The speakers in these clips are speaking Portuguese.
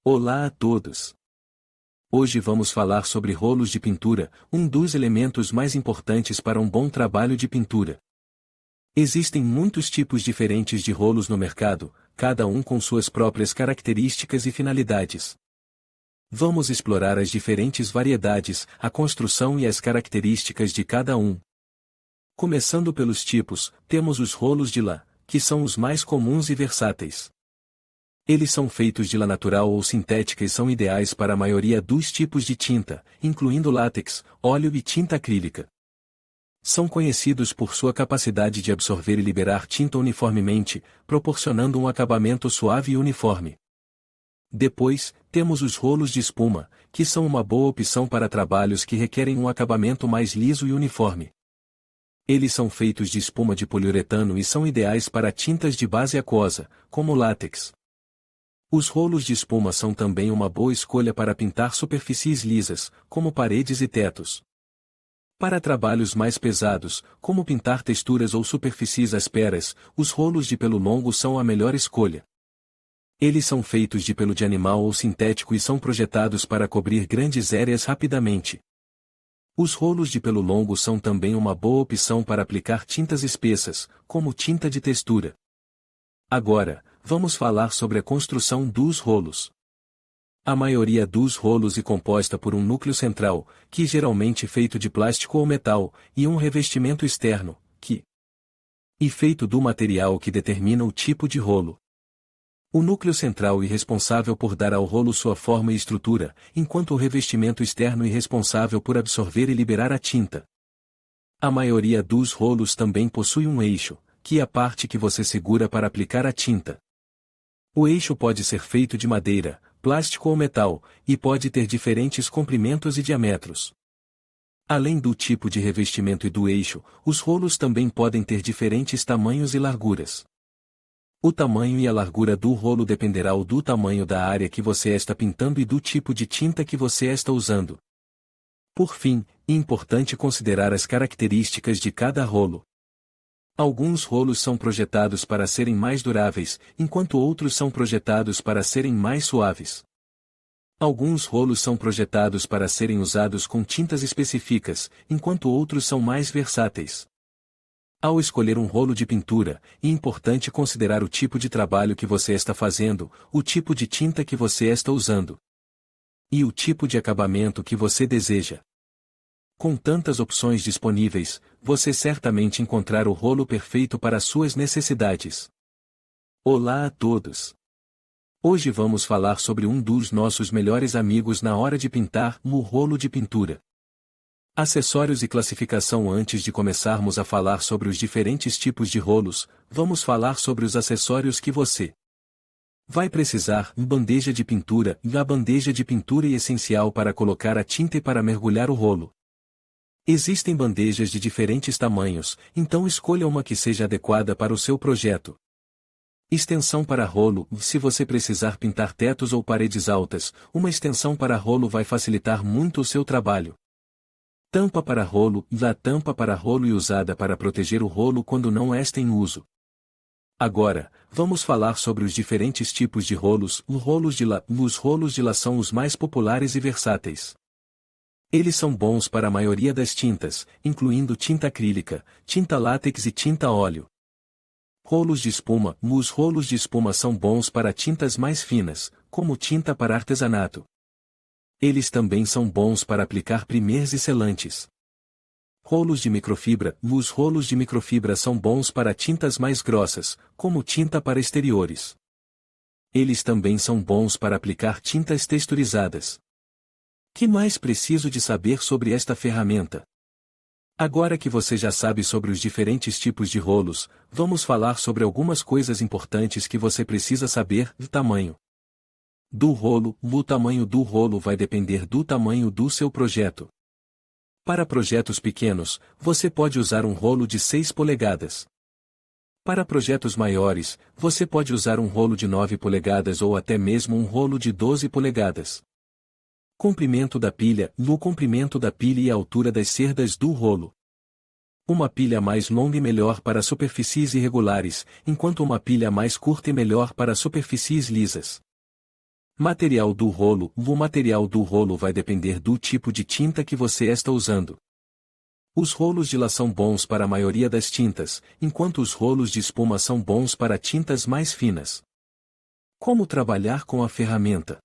Olá a todos! Hoje vamos falar sobre rolos de pintura, um dos elementos mais importantes para um bom trabalho de pintura. Existem muitos tipos diferentes de rolos no mercado, cada um com suas próprias características e finalidades. Vamos explorar as diferentes variedades, a construção e as características de cada um. Começando pelos tipos, temos os rolos de lã, que são os mais comuns e versáteis. Eles são feitos de lã natural ou sintética e são ideais para a maioria dos tipos de tinta, incluindo látex, óleo e tinta acrílica. São conhecidos por sua capacidade de absorver e liberar tinta uniformemente, proporcionando um acabamento suave e uniforme. Depois, temos os rolos de espuma, que são uma boa opção para trabalhos que requerem um acabamento mais liso e uniforme. Eles são feitos de espuma de poliuretano e são ideais para tintas de base aquosa, como látex. Os rolos de espuma são também uma boa escolha para pintar superfícies lisas, como paredes e tetos. Para trabalhos mais pesados, como pintar texturas ou superfícies ásperas, os rolos de pelo longo são a melhor escolha. Eles são feitos de pelo de animal ou sintético e são projetados para cobrir grandes áreas rapidamente. Os rolos de pelo longo são também uma boa opção para aplicar tintas espessas, como tinta de textura. Agora, vamos falar sobre a construção dos rolos. A maioria dos rolos é composta por um núcleo central, que geralmente é feito de plástico ou metal, e um revestimento externo, que é feito do material que determina o tipo de rolo. O núcleo central é responsável por dar ao rolo sua forma e estrutura, enquanto o revestimento externo é responsável por absorver e liberar a tinta. A maioria dos rolos também possui um eixo, que é a parte que você segura para aplicar a tinta. O eixo pode ser feito de madeira, plástico ou metal, e pode ter diferentes comprimentos e diâmetros. Além do tipo de revestimento e do eixo, os rolos também podem ter diferentes tamanhos e larguras. O tamanho e a largura do rolo dependerá do tamanho da área que você está pintando e do tipo de tinta que você está usando. Por fim, é importante considerar as características de cada rolo. Alguns rolos são projetados para serem mais duráveis, enquanto outros são projetados para serem mais suaves. Alguns rolos são projetados para serem usados com tintas específicas, enquanto outros são mais versáteis. Ao escolher um rolo de pintura, é importante considerar o tipo de trabalho que você está fazendo, o tipo de tinta que você está usando e o tipo de acabamento que você deseja. Com tantas opções disponíveis, você certamente encontrará o rolo perfeito para suas necessidades. Olá a todos! Hoje vamos falar sobre um dos nossos melhores amigos na hora de pintar, o rolo de pintura. Acessórios e classificação. Antes de começarmos a falar sobre os diferentes tipos de rolos, vamos falar sobre os acessórios que você vai precisar. Bandeja de pintura. A bandeja de pintura é essencial para colocar a tinta e para mergulhar o rolo. Existem bandejas de diferentes tamanhos, então escolha uma que seja adequada para o seu projeto. Extensão para rolo. Se você precisar pintar tetos ou paredes altas, uma extensão para rolo vai facilitar muito o seu trabalho. Tampa para rolo. A tampa para rolo é usada para proteger o rolo quando não está em uso. Agora, vamos falar sobre os diferentes tipos de rolos. Os rolos de lã. Os rolos de lã são os mais populares e versáteis. Eles são bons para a maioria das tintas, incluindo tinta acrílica, tinta látex e tinta óleo. Rolos de espuma. Os rolos de espuma são bons para tintas mais finas, como tinta para artesanato. Eles também são bons para aplicar primers e selantes. Rolos de microfibra. Os rolos de microfibra são bons para tintas mais grossas, como tinta para exteriores. Eles também são bons para aplicar tintas texturizadas. Que mais preciso de saber sobre esta ferramenta? Agora que você já sabe sobre os diferentes tipos de rolos, vamos falar sobre algumas coisas importantes que você precisa saber. O tamanho do rolo. O tamanho do rolo vai depender do tamanho do seu projeto. Para projetos pequenos, você pode usar um rolo de 6 polegadas. Para projetos maiores, você pode usar um rolo de 9 polegadas ou até mesmo um rolo de 12 polegadas. Comprimento da pilha. O comprimento da pilha e a altura das cerdas do rolo. Uma pilha mais longa é melhor para superfícies irregulares, enquanto uma pilha mais curta é melhor para superfícies lisas. Material do rolo. O material do rolo vai depender do tipo de tinta que você está usando. Os rolos de lã são bons para a maioria das tintas, enquanto os rolos de espuma são bons para tintas mais finas. Como trabalhar com a ferramenta?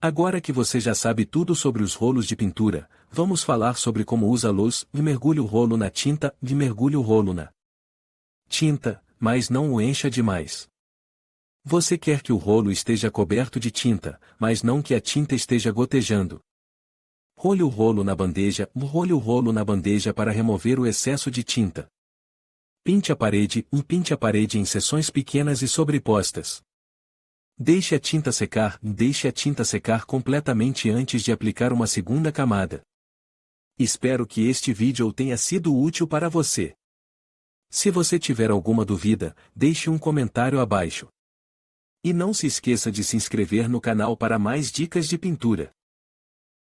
Agora que você já sabe tudo sobre os rolos de pintura, vamos falar sobre como usa a luz. Mergulhe o rolo na tinta, mergulhe o rolo na tinta, mas não o encha demais. Você quer que o rolo esteja coberto de tinta, mas não que a tinta esteja gotejando. Role o rolo na bandeja, role o rolo na bandeja para remover o excesso de tinta. Pinte a parede em seções pequenas e sobrepostas. Deixe a tinta secar completamente antes de aplicar uma segunda camada. Espero que este vídeo tenha sido útil para você. Se você tiver alguma dúvida, deixe um comentário abaixo. E não se esqueça de se inscrever no canal para mais dicas de pintura.